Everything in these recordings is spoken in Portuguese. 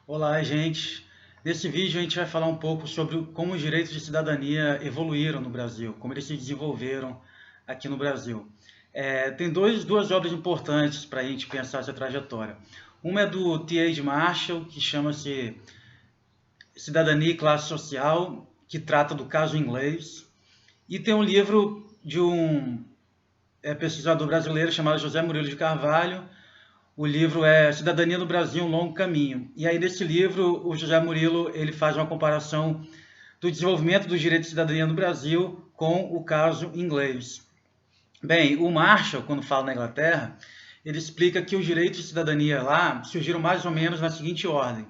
Olá, gente. Nesse vídeo a gente vai falar um pouco sobre como os direitos de cidadania evoluíram no Brasil, como eles se desenvolveram aqui no Brasil. Tem duas obras importantes para a gente pensar essa trajetória. Uma é do T.H. Marshall, que chama-se Cidadania e Classe Social, que trata do caso inglês. E tem um livro de um pesquisador brasileiro chamado José Murilo de Carvalho. O livro é Cidadania no Brasil, um longo caminho. E aí nesse livro o José Murilo ele faz uma comparação do desenvolvimento dos direitos de cidadania no Brasil com o caso inglês. Bem, o Marshall, quando fala na Inglaterra, ele explica que os direitos de cidadania lá surgiram mais ou menos na seguinte ordem: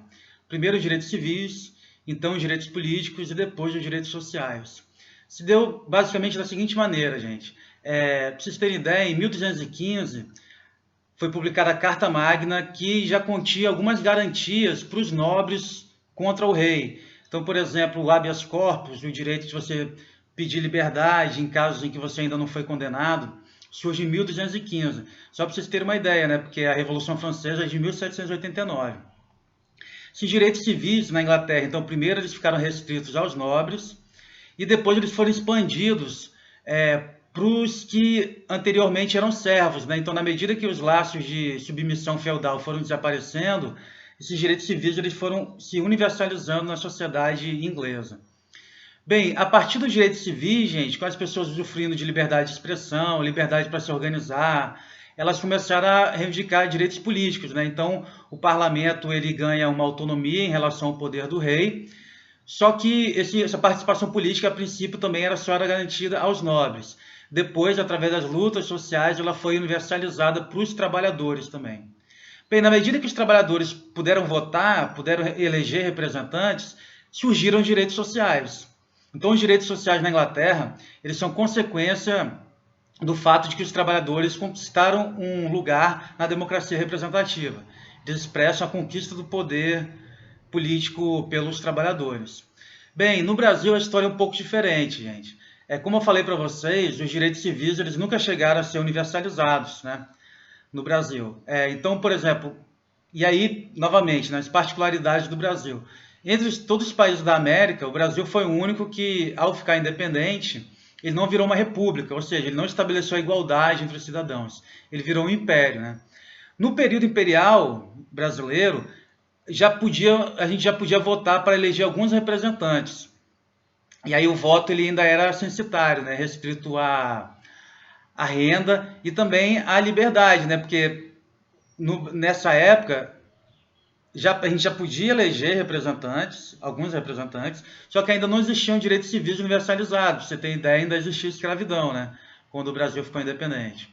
primeiro os direitos civis, então os direitos políticos e depois os direitos sociais. Se deu basicamente da seguinte maneira, gente. Para vocês terem ideia, em 1215 foi publicada a Carta Magna, que já continha algumas garantias para os nobres contra o rei. Então, por exemplo, o habeas corpus, o direito de você pedir liberdade em casos em que você ainda não foi condenado, surge em 1215. Só para vocês terem uma ideia, né? Porque a Revolução Francesa é de 1789. Esses direitos civis na Inglaterra, então, primeiro eles ficaram restritos aos nobres e depois eles foram expandidos para os que anteriormente eram servos, né? Então, na medida que os laços de submissão feudal foram desaparecendo, esses direitos civis eles foram se universalizando na sociedade inglesa. Bem, a partir dos direitos civis, gente, com as pessoas usufruindo de liberdade de expressão, liberdade para se organizar, elas começaram a reivindicar direitos políticos, né? Então, o parlamento ele ganha uma autonomia em relação ao poder do rei, só que essa participação política, a princípio, também era garantida aos nobres. Depois, através das lutas sociais, ela foi universalizada para os trabalhadores também. Bem, na medida que os trabalhadores puderam votar, puderam eleger representantes, surgiram os direitos sociais. Então, os direitos sociais na Inglaterra, eles são consequência do fato de que os trabalhadores conquistaram um lugar na democracia representativa. Eles expressam a conquista do poder político pelos trabalhadores. Bem, no Brasil a história é um pouco diferente, gente. Como eu falei para vocês, os direitos civis eles nunca chegaram a ser universalizados, né, no Brasil. Então, por exemplo, e aí, novamente, nas particularidades do Brasil. Entre todos os países da América, o Brasil foi o único que, ao ficar independente, ele não virou uma república, ou seja, ele não estabeleceu a igualdade entre os cidadãos. Ele virou um império, né? No período imperial brasileiro, a gente já podia votar para eleger alguns representantes. E aí o voto ele ainda era censitário, né, restrito à renda e também à liberdade, né, porque nessa época a gente já podia eleger representantes, alguns representantes, só que ainda não existiam direitos civis universalizados. Você tem ideia, ainda existia escravidão, né, quando o Brasil ficou independente.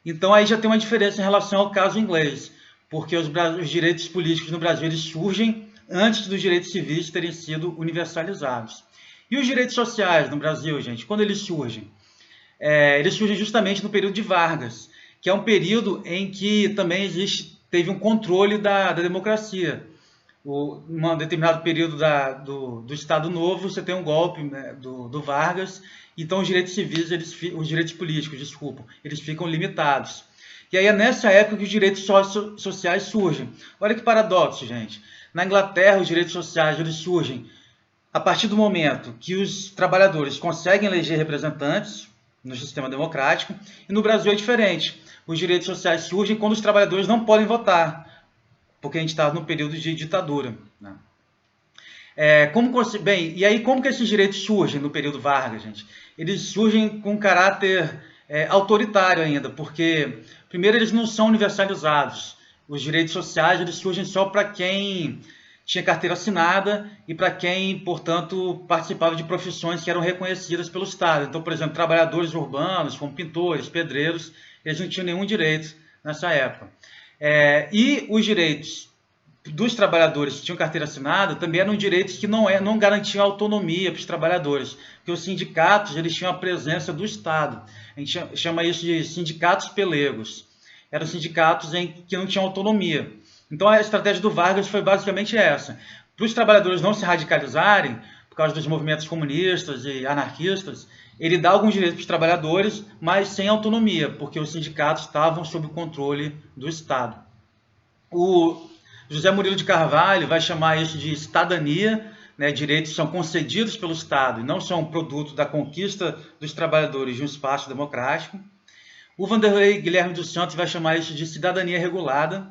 Então aí já tem uma diferença em relação ao caso inglês, porque os direitos políticos no Brasil eles surgem antes dos direitos civis terem sido universalizados. E os direitos sociais no Brasil, gente, quando eles surgem? Eles surgem justamente no período de Vargas, que é um período em que também teve um controle da democracia. Um determinado período do Estado Novo, você tem um golpe, né, do Vargas, então os direitos civis, os direitos políticos, desculpa, eles ficam limitados. E aí é nessa época que os direitos sociais surgem. Olha que paradoxo, gente. Na Inglaterra, os direitos sociais eles surgem a partir do momento que os trabalhadores conseguem eleger representantes no sistema democrático, e no Brasil é diferente. Os direitos sociais surgem quando os trabalhadores não podem votar, porque a gente está no período de ditadura, né? Bem, e aí como que esses direitos surgem no período Vargas, gente? Eles surgem com caráter autoritário ainda, porque primeiro eles não são universalizados. Os direitos sociais eles surgem só para quem tinha carteira assinada e para quem, portanto, participava de profissões que eram reconhecidas pelo Estado. Então, por exemplo, trabalhadores urbanos, como pintores, pedreiros, eles não tinham nenhum direito nessa época. E os direitos dos trabalhadores que tinham carteira assinada também eram direitos que não garantiam autonomia para os trabalhadores, porque os sindicatos eles tinham a presença do Estado. A gente chama isso de sindicatos pelegos. Eram sindicatos que não tinham autonomia. Então a estratégia do Vargas foi basicamente essa. Para os trabalhadores não se radicalizarem, por causa dos movimentos comunistas e anarquistas, ele dá alguns direitos para os trabalhadores, mas sem autonomia, porque os sindicatos estavam sob o controle do Estado. José Murilo de Carvalho vai chamar isso de cidadania, né? Direitos são concedidos pelo Estado e não são produto da conquista dos trabalhadores de um espaço democrático. O Vanderlei Guilherme dos Santos vai chamar isso de cidadania regulada.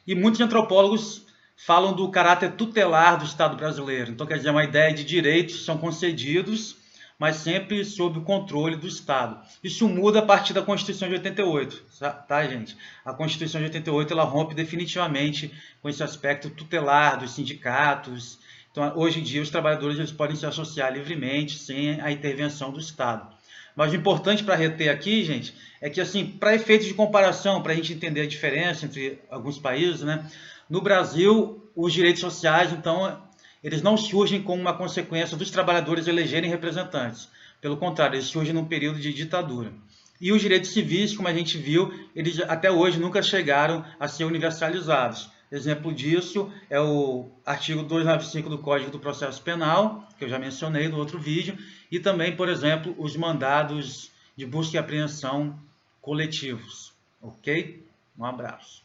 E muitos antropólogos falam do caráter tutelar do Estado brasileiro. Então, quer dizer, uma ideia de direitos são concedidos, mas sempre sob o controle do Estado. Isso muda a partir da Constituição de 88, tá, gente? A Constituição de 88 ela rompe definitivamente com esse aspecto tutelar dos sindicatos. Então, hoje em dia, os trabalhadores eles podem se associar livremente, sem a intervenção do Estado. Mas o importante para reter aqui, gente, é que, assim, para efeitos de comparação, para a gente entender a diferença entre alguns países, né? No Brasil, os direitos sociais, então, eles não surgem como uma consequência dos trabalhadores elegerem representantes. Pelo contrário, eles surgem num período de ditadura. E os direitos civis, como a gente viu, eles até hoje nunca chegaram a ser universalizados. Exemplo disso é o artigo 295 do Código do Processo Penal, que eu já mencionei no outro vídeo, e também, por exemplo, os mandados de busca e apreensão coletivos. Ok? Um abraço.